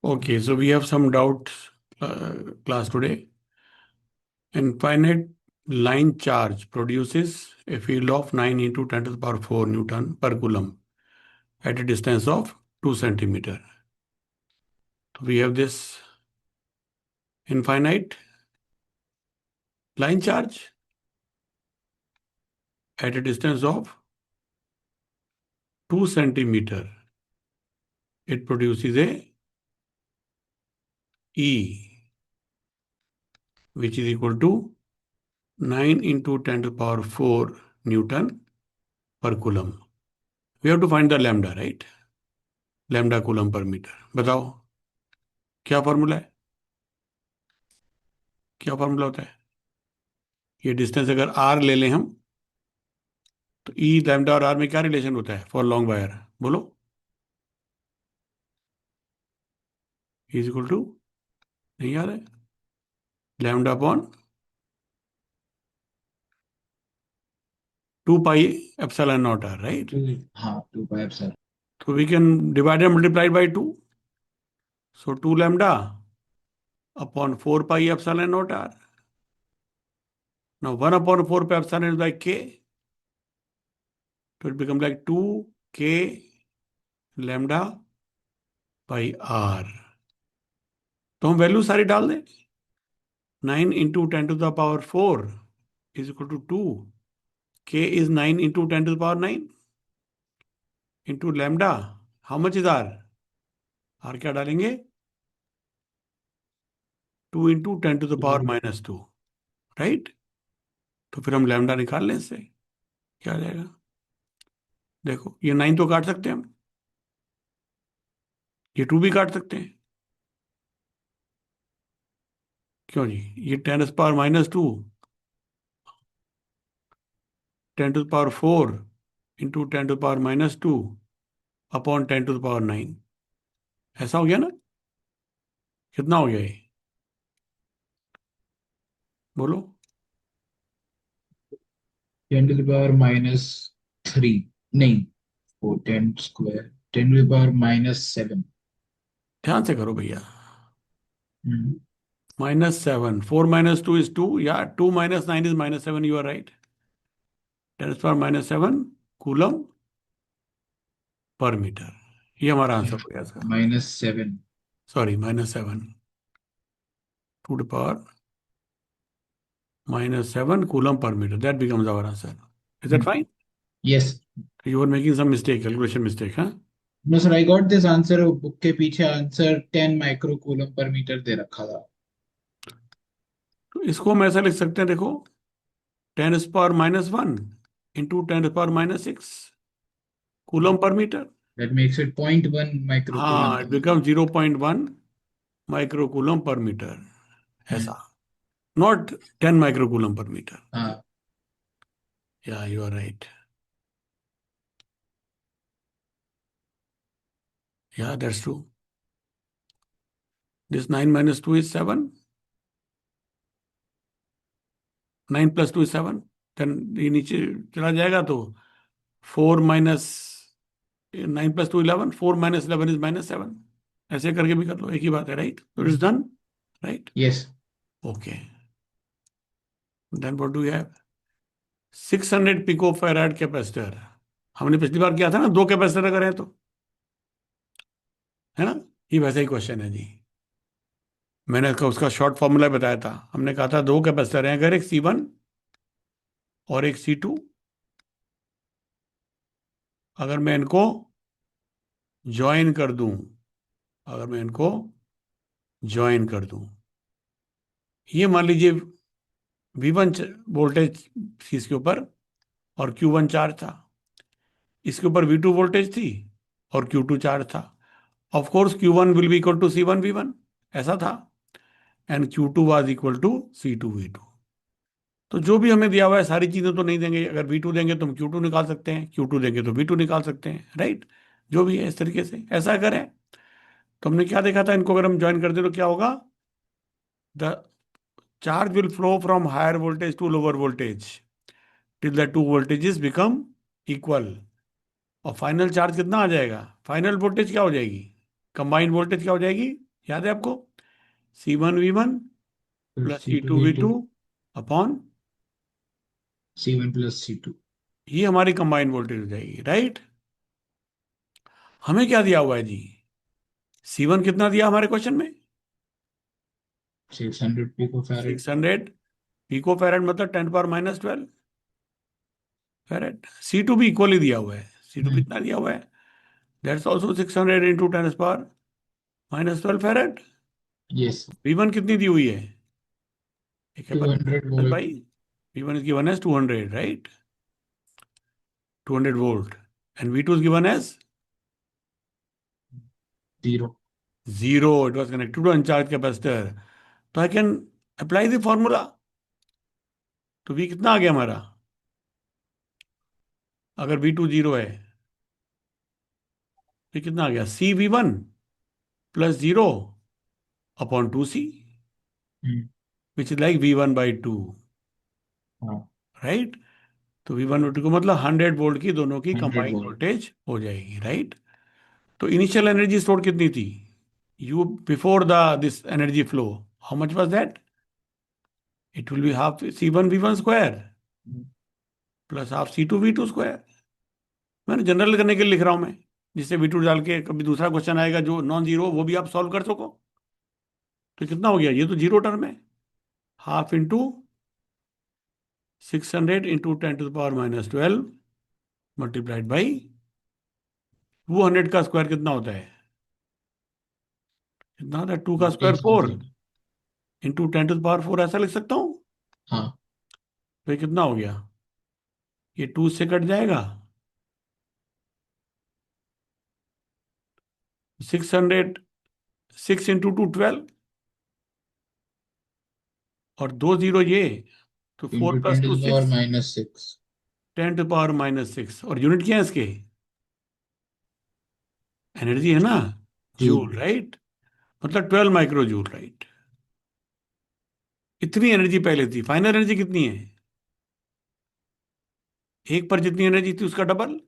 Okay, so we have some doubts, class today. Infinite line charge produces a field of 9 into 10 to the power 4 Newton per Coulomb at a distance of 2 centimeter. So we have this infinite line charge at a distance of 2 centimeter. It produces a E, which is equal to 9 into 10 to the power 4 Newton per Coulomb. We have to find the lambda, right? Lambda Coulomb per meter. बताओ क्या formula है? क्या formula होता है? ये distance अगर are ले लें हम, तो ई लैम्डा और आर में क्या रिलेशन होता है फॉर लॉन्ग वायर? बोलो। इज इक्वल टू, नहीं याद है? Lambda upon 2 pi epsilon naught r, right? हाँ 2 पाई एप्सिलॉन। तो we can divide and multiply by 2. So 2 lambda upon 4 pi epsilon naught r. Now 1 upon 4 pi epsilon is like K, तो it become like 2 k lambda by r. तो हम value सारी डाल दें. 9 into 10 to the power 4 is equal to 2. K is 9 into 10 to the power 9 into lambda. How much is R? R क्या डालेंगे? 2 into 10 to the power minus 2. Right? तो फिर हम लैम्डा निकाल लें इससे. क्या आ जाएगा? देखो, ये 9 तो काट सकते हैं हम, ये 2 भी काट सकते हैं. क्यों जी? ये 10 to the power minus 2, 10 to the power 4 into 10 to the power minus 2 upon 10 to the power 9. ऐसा हो गया ना? कितना हो गया ये? बोलो. 10 to the power -3 नहीं, वो 10 स्क्वायर 10 to the power -7। ध्यान से करो भैया. -7. 4 minus 2 is 2. Yeah, 2 minus 9 is -7. You are right. 10 to the power -7 coulomb पर मीटर. ये हमारा आंसर हो गया इसका. -7। Sorry, -7. 2 to the power -7 coulomb पर metre. That becomes our answer. Is that fine? Yes. You are making some mistake, calculation mistake, huh? No sir, I got this answer. Book के पीछे answer 10 micro coulomb पर metre दे रखा था। तो इसको हम ऐसा लिख सकते हैं, देखो. 10 to the power -1 into 10 to the power -6 coulomb पर metre. That makes it 0.1 micro coulomb हाँ, per it metre. Become 0.1 micro coulomb पर मीटर. ऐसा. Not 10 microcoulomb per meter. हाँ। Yeah, you are right. Yeah, that's true. This 9 minus 2 is 7. 9 plus 2 is 7. Then ये नीचे चला जाएगा तो 4 minus 9 plus 2 11. 4 minus 11 is -7. ऐसे करके भी कर लो, एक ही बात है, right? So it is done, right? Yes. Okay. Then what do we have? 600 picofarad capacitor. हमने पिछली बार किया था ना, 2 कैपेसिटर अगर है तो, है ना? ये वैसा ही क्वेश्चन है जी. मैंने उसका शॉर्ट फॉर्मूला बताया था. हमने कहा था 2 कैपेसिटर हैं अगर, एक C1 और एक C2. अगर मैं इनको ज्वाइन कर दूं, अगर मैं इनको ज्वाइन कर दूं, ये मान लीजिए V1 वोल्टेज थी इसके ऊपर और Q1 चार्ज था. इसके ऊपर V2 वोल्टेज थी और Q2 चार्ज था. Of course Q1 will be equal to C1 V1, ऐसा था. And Q2 was equal to C2 V2. तो जो भी हमें दिया हुआ है सारी चीजें तो नहीं देंगे. अगर V2 देंगे तो हम Q2 निकाल सकते हैं, Q2 देंगे तो V2 निकाल सकते हैं, राइट? जो भी है इस तरीके से ऐसा करें. तो हमने क्या देखा था, इनको अगर हम ज्वाइन कर दें तो क्या होगा? The charge will flow from higher voltage to lower voltage till the two voltages become equal. और फाइनल चार्ज कितना आ जाएगा? फाइनल वोल्टेज क्या हो जाएगी? कंबाइंड वोल्टेज क्या हो जाएगी? याद है आपको? C1V1 फिर plus C C two two V V two two upon, C1 + C2। ये हमारी कंबाइंड वोल्टेज हो जाएगी, राइट? हमें क्या दिया हुआ है जी? C1 कितना दिया हमारे क्वेश्चन में? 600 pF। 600 पिको फैरेड, मतलब 10⁻⁻12 फैरेड। C2 भी इक्वली दिया हुआ है। C2 हम्म। कितना दिया हुआ है? That's also 600 × 10⁻⁻12 farad. Yes. V1 कितनी दी हुई है? एक है 200 volt. By, V1 is given as 200, right? 200 volt. And V2 is given as 0। 0. It was connected to uncharged capacitor. तो I can apply the formula. तो V कितना आ गया हमारा? अगर V2 0 है, तो कितना आ गया? CV1 plus 0 upon 2C, hmm. Which is like V1/2, हाँ। राइट? तो V1/2 को मतलब 100 वोल्ट की दोनों की 100 कंबाइंड वोल्ट। वोल्टेज हो जाएगी, राइट? तो इनिशियल एनर्जी स्टोर कितनी थी? You before the this energy flow, how much was that? It will be half C1V1 square plus half C2V2 square. मैंने जनरल करने के लिए लिख रहा हूं मैं, जिससे V2 डाल के कभी दूसरा क्वेश्चन आएगा जो नॉन जीरो, वो भी आप सॉल्व कर सको। तो कितना हो गया? ये तो जीरो टर्म है। हाफ इंटू 600 × 10⁻12 मल्टीप्लाइड बाई 200 का स्क्वायर कितना होता है? कितना होता है? 2 का स्क्वायर 4 800। इंटू 10⁻4, ऐसा लिख सकता हूँ। हाँ। तो ये कितना हो गया? ये 2 से कट जाएगा, 606 × 2 12, और 2 0 ये, तो four into plus ten to to the power six minus six 10⁻⁻6। और यूनिट क्या है इसके? एनर्जी है ना, जूल। Joule, right? मतलब 12 माइक्रो जूल, राइट? इतनी एनर्जी पहले थी। फाइनल एनर्जी कितनी है? एक पर जितनी एनर्जी थी उसका डबल।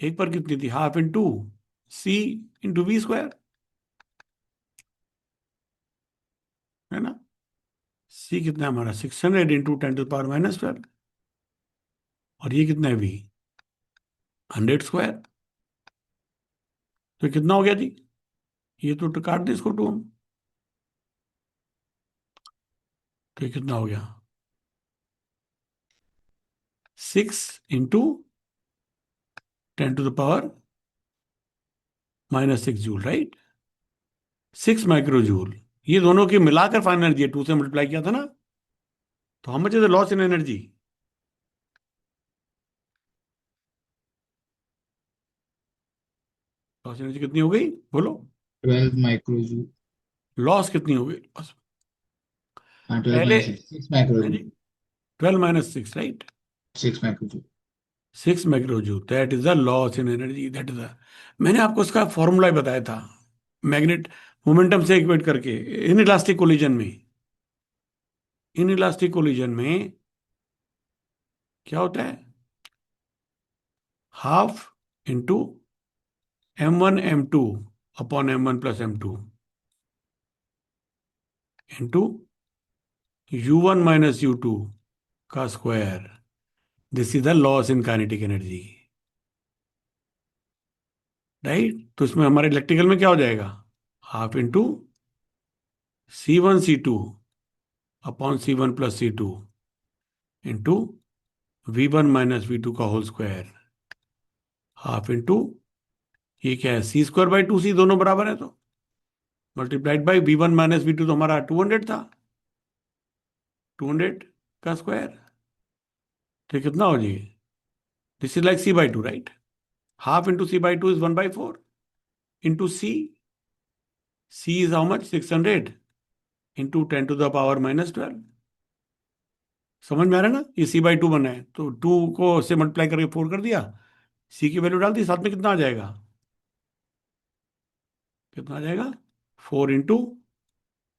एक पर कितनी थी? हाफ इंटू C × V², है ना? C कितना है हमारा? 600 × 10⁻⁻12। और ये कितना है V? 100 स्क्वायर। तो कितना हो गया जी? ये तो काट दे इसको टू हम। तो ये कितना हो गया? 6 × 10⁻⁻6 जूल, राइट? 6 micro joule. ये दोनों की मिलाकर फाइनल एनर्जी है, 2 से मल्टीप्लाई किया था ना। तो how much is the loss in energy? Loss energy कितनी हो गई, बोलो? 12 माइक्रो जूल। लॉस कितनी हो गई? हाँ, ट्वेल्व पहले, minus six 6 micro joule. 12 - 6, right? 6 micro joule. 6 micro joule, that is the loss in energy, that is the. मैंने आपको इसका फॉर्मूला ही बताया था, मैग्नेट मोमेंटम से इक्वेट करके। इन इलास्टिक कोलिजन में, इन इलास्टिक कोलिजन में क्या होता है? Half into M1 M2 upon M1 + M2 into U1 - U2 का square. This is the loss in kinetic energy, right? तो इसमें हमारे इलेक्ट्रिकल में क्या हो जाएगा? Half into C1 C2 upon C1 + C2 into V1 - V2 का होल स्क्वायर, हाफ इंटू, ये क्या है? C² / 2C, दोनों बराबर है, तो मल्टीप्लाइड बाई V1 - V2, तो हमारा 200 था, 200 का स्क्वायर। तो ये कितना हो जाए? This is like C/2, right? Half into C/2 is 1/4 into C is how much? 600 into 10⁻⁻12। समझ में आ रहा है ना? ये C/2 बना है, तो 2 को से मल्टीप्लाई करके 4 कर दिया, C की वैल्यू डाल दी, साथ में कितना आ जाएगा? कितना आ जाएगा? 4 ×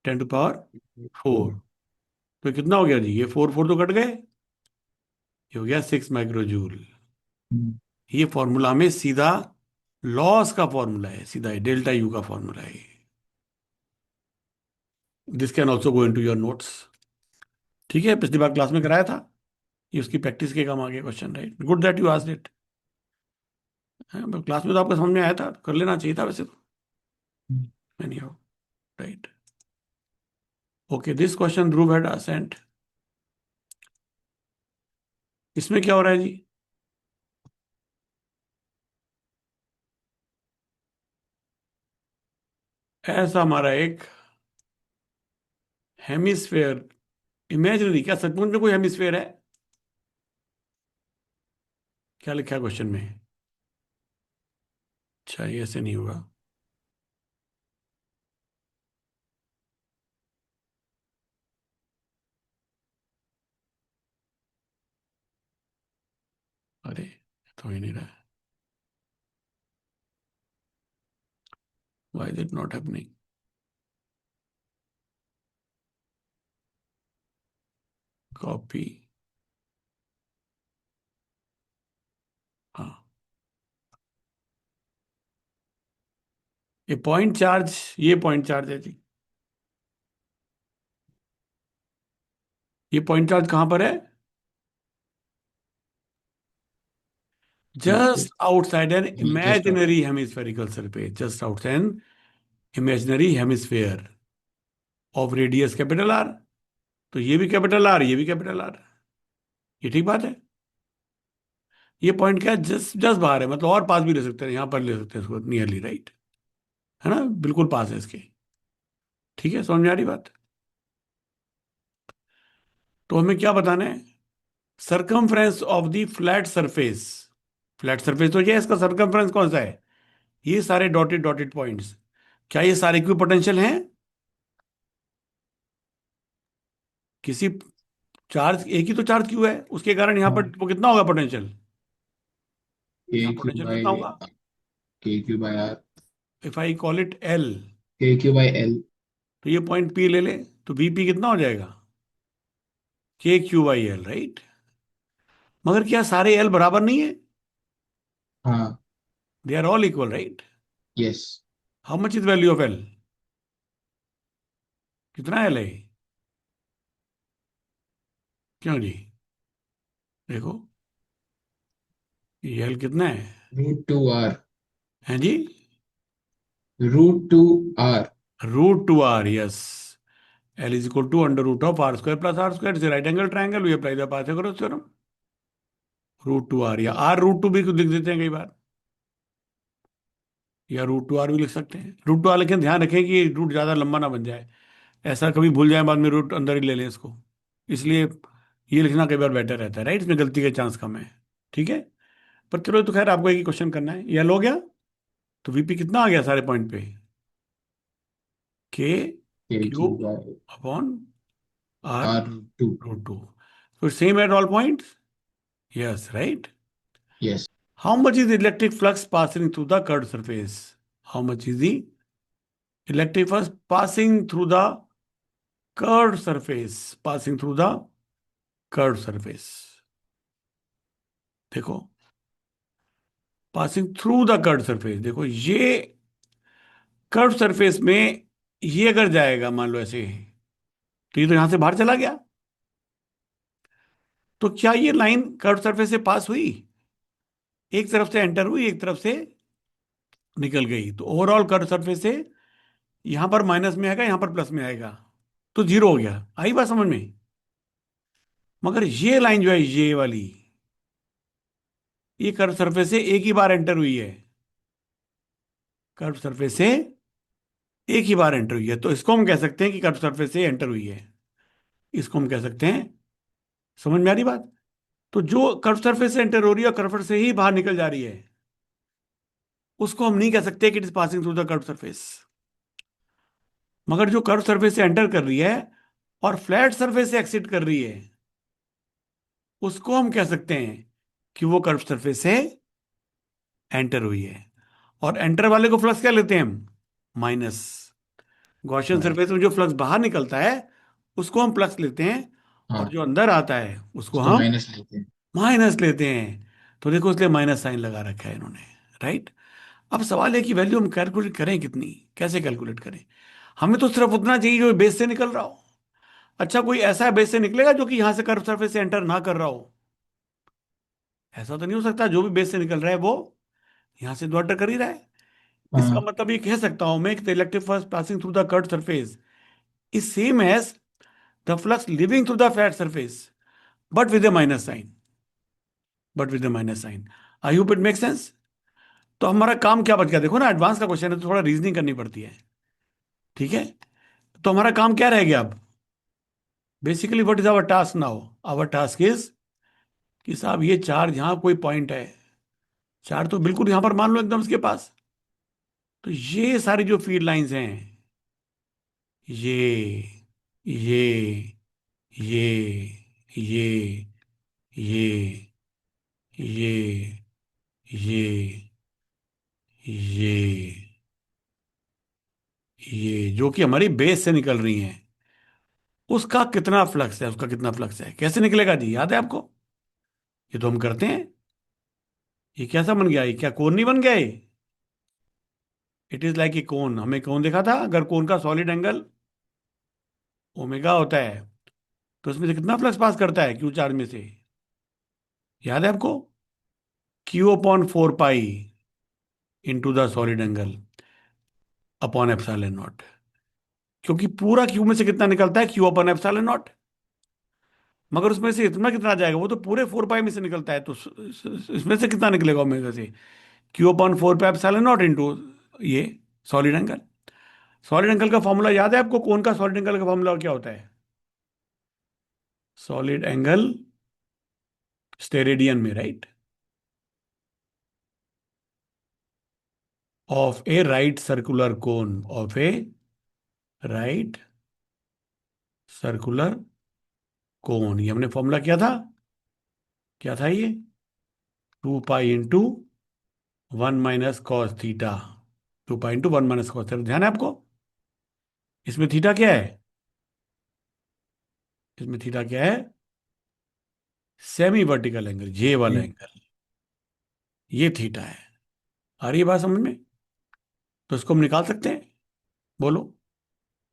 10⁻⁴। तो कितना हो गया जी? ये 4 4 तो कट गए, ये हो गया 6 माइक्रो जूल। ये फॉर्मूला में सीधा लॉस का फॉर्मूला है, सीधा डेल्टा U का फॉर्मूला है। This can also go into your notes. ठीक है, पिछली बार क्लास में कराया था, ये उसकी प्रैक्टिस के काम आ गया question, right? Good that you asked it. Class में तो आपको समझ में आया था, कर लेना चाहिए था वैसे तो। Any how, right. Okay, this question Dhruv had sent. इसमें क्या हो रहा है जी? ऐसा हमारा एक हेमिस्फेयर, इमेजिनरी, क्या सचमुच में कोई हेमिस्फेयर है? क्या लिखा है क्वेश्चन में? अच्छा, ये ऐसे नहीं होगा। अरे, तो ही नहीं रहा है। Why is it not happening? Copy. हाँ, ये पॉइंट चार्ज, ये पॉइंट चार्ज है जी। ये पॉइंट चार्ज कहां पर है? बिल्कुल। Just outside an just out. Imaginary hemispherical surface, just outside an imaginary hemisphere of radius capital R. तो ये भी कैपिटल आर, ये भी कैपिटल आर। ये ठीक बात है। ये पॉइंट क्या है? जस्ट जस्ट बाहर है, मतलब और पास भी ले सकते हैं, यहां पर ले सकते हैं इसको, नियरली, राइट? है ना, बिल्कुल पास है इसके। ठीक है, समझ में आ रही बात? तो हमें क्या बताना है? Circumference of the flat surface. Flat surface तो ये है, इसका सरकमफ्रेंस कौन सा है? ये सारे डॉटेड डॉटेड पॉइंट्स, क्या ये सारे इक्वी पोटेंशियल हैं? किसी चार्ज, एक ही तो चार्ज क्यू है, उसके कारण यहां पर हाँ। वो कितना होगा पोटेंशियल? के यहां क्यू पोटेंशियल कितना बाई होगा? K Q by R. If I call it L, K Q by L. तो ये पॉइंट पी ले ले, तो वीपी कितना हो जाएगा? के क्यू बाई एल, राइट? मगर क्या सारे एल बराबर नहीं है? हाँ। They are all equal, right? Yes. How much is value of L? कितना एल है? क्यों जी? देखो, ये एल कितना है? √2r। हैं जी? √2r। √2r, yes. L is equal to under root of R square plus R square से right angle triangle, we apply the Pythagoras theorem. √2r या r√2 भी लिख देते हैं कई बार, या √2r भी लिख सकते हैं। √2r, लेकिन ध्यान रखें कि रूट ज्यादा लंबा ना बन जाए, ऐसा कभी भूल जाए बाद में रूट अंदर ही ले लें इसको। इसलिए ये लिखना कई बार बेटर रहता है, राइट? इसमें गलती के चांस कम है। ठीक है, पर चलो, तो खैर आपको एक ही क्वेश्चन करना है, ये हो गया। तो वीपी कितना आ गया सारे पॉइंट पे? K K Q Q by upon R r√2। √2। तो same at all points, yes, right? Yes. How much is electric flux passing through the curved surface? How much is the electric flux passing through the curved surface? Passing through the curved surface, देखो, passing through the curved surface, देखो ये curved surface में, ये अगर जाएगा मान लो ऐसे, तो ये तो यहां से बाहर चला गया। तो क्या ये लाइन कर्व्ड सरफेस से पास हुई? एक तरफ से एंटर हुई, एक तरफ से निकल गई, तो ओवरऑल कर्व सरफेस से यहां पर माइनस में आएगा, यहां पर प्लस में आएगा, तो जीरो हो गया। आई बात समझ में? मगर ये लाइन जो है, ये वाली, ये कर्व सरफेस से एक ही बार एंटर हुई है, कर्व सरफेस से एक ही बार एंटर हुई है, तो इसको हम कह सकते हैं कि कर्व सरफेस से एंटर हुई है। इसको हम कह सकते हैं, समझ में आ रही बात? तो जो कर्व सरफेस से एंटर हो रही है और कर्व से ही बाहर निकल जा रही है, उसको हम नहीं कह सकते कि it is passing through the curve surface. मगर जो कर्व सरफेस से एंटर कर रही है और फ्लैट सरफेस से एक्सिट कर रही है, उसको हम कह सकते हैं कि वो कर्व सरफेस से एंटर हुई है। और एंटर वाले को फ्लक्स क्या लेते हैं हम? माइनस। गॉसियन हाँ। सरफेस में जो फ्लक्स बाहर निकलता है, उसको हम प्लस लेते हैं, और हाँ, जो अंदर आता है उसको उसको हम माइनस लेते हैं। माइनस लेते हैं। तो देखो, इसलिए माइनस साइन लगा रखा है इन्होंने, राइट? अब सवाल है कि वैल्यू हम कैलकुलेट करें कितनी, कैसे कैलकुलेट करें? हमें तो सिर्फ उतना चाहिए जो बेस से निकल रहा हो। अच्छा, कोई ऐसा बेस से निकलेगा जो कि यहां से कर्व सरफेस से एंटर ना कर रहा हो? ऐसा तो नहीं हो सकता, जो भी बेस से निकल रहा है वो यहां से तो एंटर कर ही रहा है। इसका हाँ मतलब ये कह सकता हूं मैं कि the electric flux passing through the curve surface is same as the flux living through the flat surface, but with a minus sign. But with a minus sign. I hope it make sense. तो हमारा काम क्या बच गया? देखो ना, advance का question है तो थोड़ा रीजनिंग करनी पड़ती है। ठीक है। तो हमारा काम क्या रह गया अब? Basically what is our task now? Our task is कि साहब ये चार्ज यहाँ कोई पॉइंट है, चार्ज तो बिल्कुल यहां पर मान लो एकदम इसके पास। तो ये सारी जो फील्ड लाइंस हैं, ये ये ये ये ये ये ये ये जो कि हमारी बेस से निकल रही हैं, उसका कितना फ्लक्स है, उसका कितना फ्लक्स है, कैसे निकलेगा जी? याद है आपको? ये तो हम करते हैं। ये कैसा बन गया? ये क्या कोन नहीं बन गया ये? इट इज लाइक ए कोन। हमें कौन देखा था? अगर कोन का सॉलिड एंगल ओमेगा होता है तो उसमें से कितना फ्लक्स पास करता है क्यू चार्ज में से? याद है आपको? Q upon 4 pi into the solid angle upon epsilon not. क्योंकि पूरा क्यू में से कितना निकलता है? Q upon epsilon not. मगर उसमें से इतना कितना जाएगा? वो तो पूरे 4 पाई में से निकलता है, तो इसमें से कितना निकलेगा ओमेगा से? Q upon 4 pi epsilon not into ये सॉलिड एंगल। सॉलिड एंगल का फॉर्मूला याद है आपको? कौन का सॉलिड एंगल का फॉर्मूला क्या होता है? सॉलिड एंगल स्टेरेडियन में, right, of A right circular cone, of A right circular cone. ये हमने फॉर्मूला किया था। क्या था ये? 2 pi into 1 - cos theta. 2 pi into 1 - cos theta. ध्यान है आपको? इसमें थीटा क्या है? इसमें थीटा क्या है? सेमी वर्टिकल एंगल, जे वाला जी। एंगल, ये थीटा है। आ रही है बात समझ में? तो इसको हम निकाल सकते हैं। बोलो,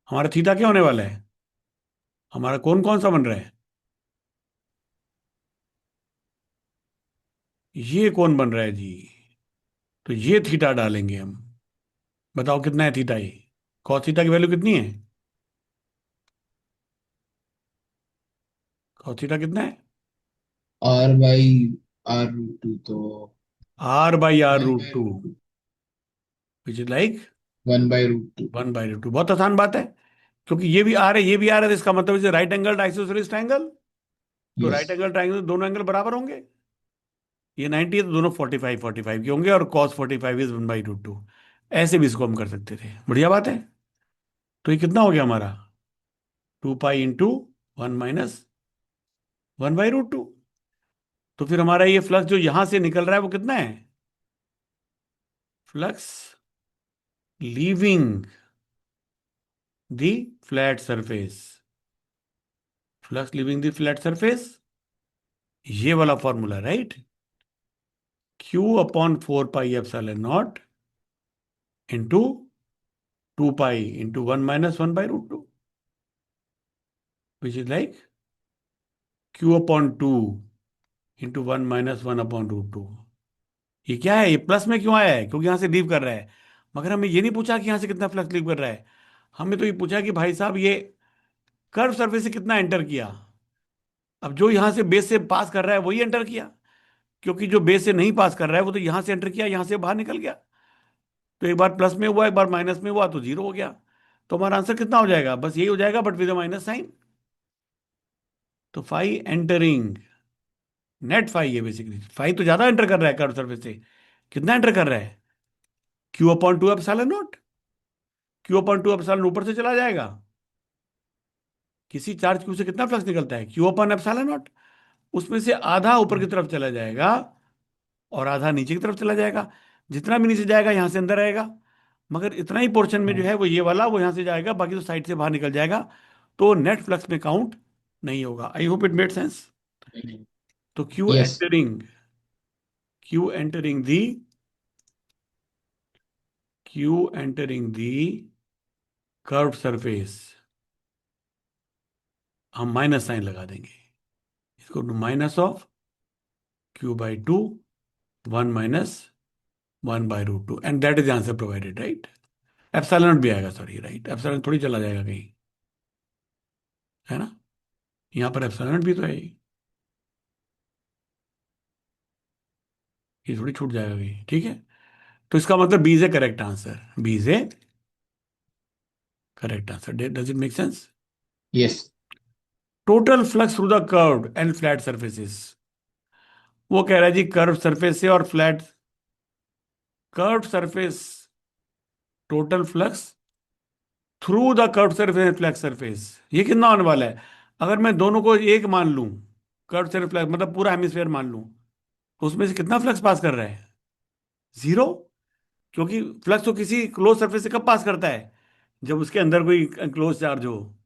हमारा थीटा क्या होने वाला है? हमारा कौन कौन सा बन रहा है? ये कौन बन रहा है जी? तो ये थीटा डालेंगे हम। बताओ कितना है थीटा ये? कॉस थीटा की वैल्यू कितनी है? कॉस थीटा कितना है? R/√2 तो R/r one root by two root two which is like 1/√2। 1/√2। बहुत आसान बात है। क्योंकि ये भी आर है, ये भी आर है, तो इसका मतलब इसे राइट एंगल आइसोसेलेस ट्रायंगल। तो यस। राइट एंगल ट्रायंगल दोनों एंगल बराबर होंगे। ये 90 है तो दोनों 45 45 के होंगे, और कॉस 45 इज 1/√2। ऐसे भी इसको हम कर सकते थे। बढ़िया बात है। तो ये कितना हो गया हमारा? 2 पाई इंटू 1 - 1/√2। तो फिर हमारा ये फ्लक्स जो यहां से निकल रहा है वो कितना है? Flux leaving the flat surface. Flux leaving the flat surface, ये वाला formula, right. Q upon 4 pi epsilon not into 2 pi into 1 - 1/√2, which is like Q upon 2 into 1 - 1/√2। ये क्या है? ये प्लस में क्यों आया है? क्योंकि यहां से लीव कर रहा है। मगर हमें ये नहीं पूछा कि यहां से कितना फ्लक्स लीव कर रहा है। हमें तो ये पूछा कि भाई साहब ये कर्व सरफेस से कितना एंटर किया। अब जो यहां से बेस से पास कर रहा है वही एंटर किया। क्योंकि जो बेस से नहीं पास कर रहा है वो तो यहां से एंटर किया, यहां से बाहर निकल गया। तो एक बार प्लस में हुआ, एक बार माइनस में हुआ, तो जीरो हो गया। तो हमारा आंसर कितना हो जाएगा? बस यही हो जाएगा, बट विद माइनस साइन। तो फाई एंटरिंग, नेट फाई है बेसिकली। फाई तो ज्यादा एंटर कर रहा है कर्व सरफेस से। कितना एंटर कर रहा है? Q upon 2 epsilon not. Q upon 2 epsilon ऊपर से चला जाएगा। किसी चार्ज क्यू से कितना फ्लक्स निकलता है? Q upon epsilon not. उसमें से आधा ऊपर की तरफ चला जाएगा और आधा नीचे की तरफ चला जाएगा। जितना भी नीचे जाएगा यहां से अंदर आएगा। मगर इतना ही पोर्शन में जो है वो ये वाला, वो यहां से जाएगा, बाकी तो साइड से बाहर निकल जाएगा। तो नेट फ्लक्स में काउंट नहीं होगा। I hope it made sense. तो yes. Q entering the Q entering the curve surface, हम माइनस साइन लगा देंगे, इसको minus of Q/2 1 minus 1/√2 and that is answer provided, right. Epsilon भी आएगा, सॉरी, राइट, एप्सिलॉन थोड़ी चला जाएगा कहीं, है ना, यहाँ पर एप्सिलॉन भी तो है, ये थोड़ी छूट जाएगा कहीं, ठीक है। तो इसका मतलब B is a correct answer, B is a correct answer. Does it make sense? Yes. Total flux through the curved and flat surfaces, वो कह रहा है जी कर्व सरफेस से और flat, curve surface, total flux through the curve surface flat surface, ये कितना होने वाला है? अगर मैं दोनों को एक मान लूं, कर्व सरफेस फ्लैट मतलब पूरा हेमिस्फीयर मान लूं, तो उसमें से कितना फ्लक्स पास कर रहा है? जीरो। क्योंकि फ्लक्स तो किसी क्लोज सरफेस से कब पास करता है? जब उसके अंदर कोई क्लोज चार्ज हो।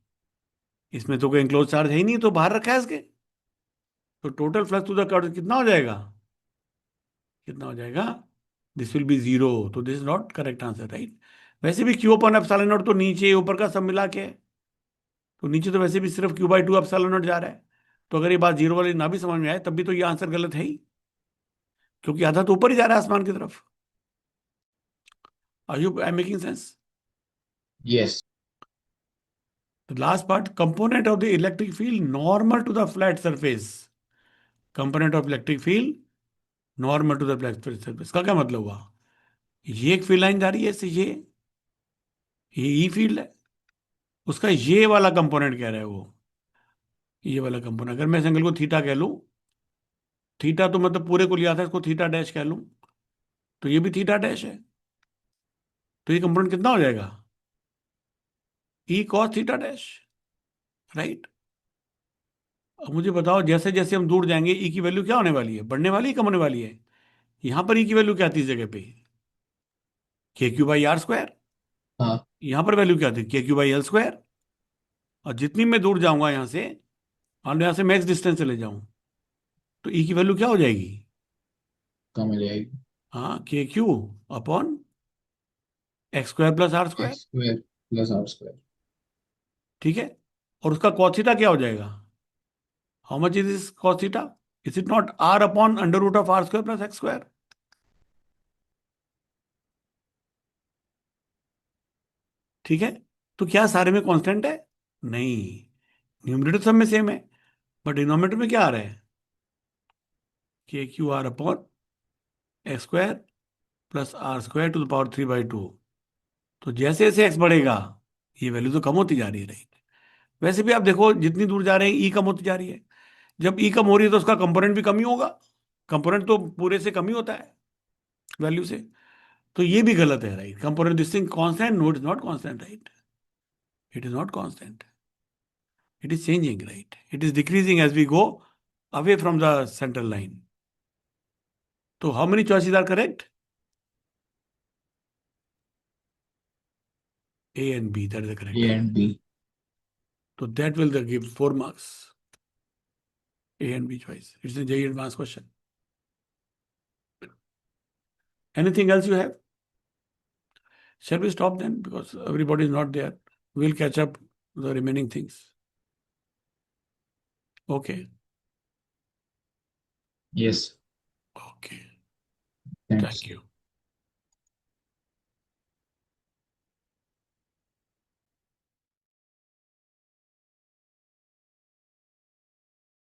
इसमें तो कोई क्लोज चार्ज है ही नहीं, तो बाहर रखा है इसके। तो total flux to the curve कितना हो जाएगा? कितना हो जाएगा? दिस विल बी जीरो, तो this is not correct answer, right. वैसे भी क्यू अपन एप्सिलॉन नॉट तो नीचे ऊपर का सब मिला के है। तो नीचे तो वैसे भी सिर्फ Q/2 एप्सिलॉन नॉट जा रहा है। तो अगर ये बात जीरो वाली ना भी समझ में आए, तब भी तो ये आंसर गलत है ही, क्योंकि आधा तो ऊपर ही जा रहा है आसमान की तरफ। Are you I making sense? Yes. The last part, component of the electric field normal to the flat surface. Component of electric field normal to the flat surface का क्या मतलब हुआ? ये एक फील्ड लाइन जा रही है इससे, ये ई फील्ड है, उसका ये वाला कंपोनेंट कह रहा है वो, ये वाला कंपोनेंट। अगर मैं इस एंगल को थीटा कह लूं, थीटा तो मतलब पूरे को लिया था, इसको थीटा डैश कह लूं, तो ये भी थीटा डैश है। तो ये कंपोनेंट कितना हो जाएगा? E cos theta dash, right. अब मुझे बताओ, जैसे जैसे हम दूर जाएंगे ई की वैल्यू क्या होने वाली है? बढ़ने वाली है, कम होने वाली है? यहां पर ई की वैल्यू क्या थी इस जगह पे? KQ/R²। हाँ। यहां पर वैल्यू क्या थी? KQ/L²। और जितनी मैं दूर जाऊंगा यहां से, मान लो यहां से मैक्स डिस्टेंस चले जाऊं, तो ई की वैल्यू क्या हो जाएगी? कम हो जाएगी। हाँ, KQ/X² + R²। x² + r²। ठीक है। और उसका cos थीटा क्या हो जाएगा? How much is this cos theta? Is it not R/√R² + X²? ठीक है। तो क्या सारे में कांस्टेंट है? नहीं, न्यूमरेटर सब में सेम है, बट डिनोमिनेटर में क्या आ रहा है? KQ/R/X² + R² to the power 3/2। तो जैसे जैसे एक्स बढ़ेगा, ये वैल्यू तो कम होती जा रही है, राइट। वैसे भी आप देखो, जितनी दूर जा रहे हैं ई कम होती जा रही है। जब ई कम हो रही है तो उसका कंपोनेंट भी कम ही होगा। कंपोनेंट तो पूरे से कम ही होता है वैल्यू से। तो ये भी गलत है, right. Component this thing constant, no it is not constant, right. It is not constant, it is changing, right. It is decreasing as we go away from the central line. तो how many choices are correct? A and B, that is the correct a answer. And B. So that will give 4 marks. A and B choice. It's a JEE advanced question. Anything else you have? Shall we stop then? Because everybody is not there. We'll catch up the remaining things. Okay. Yes. Okay. Thanks. Thank you.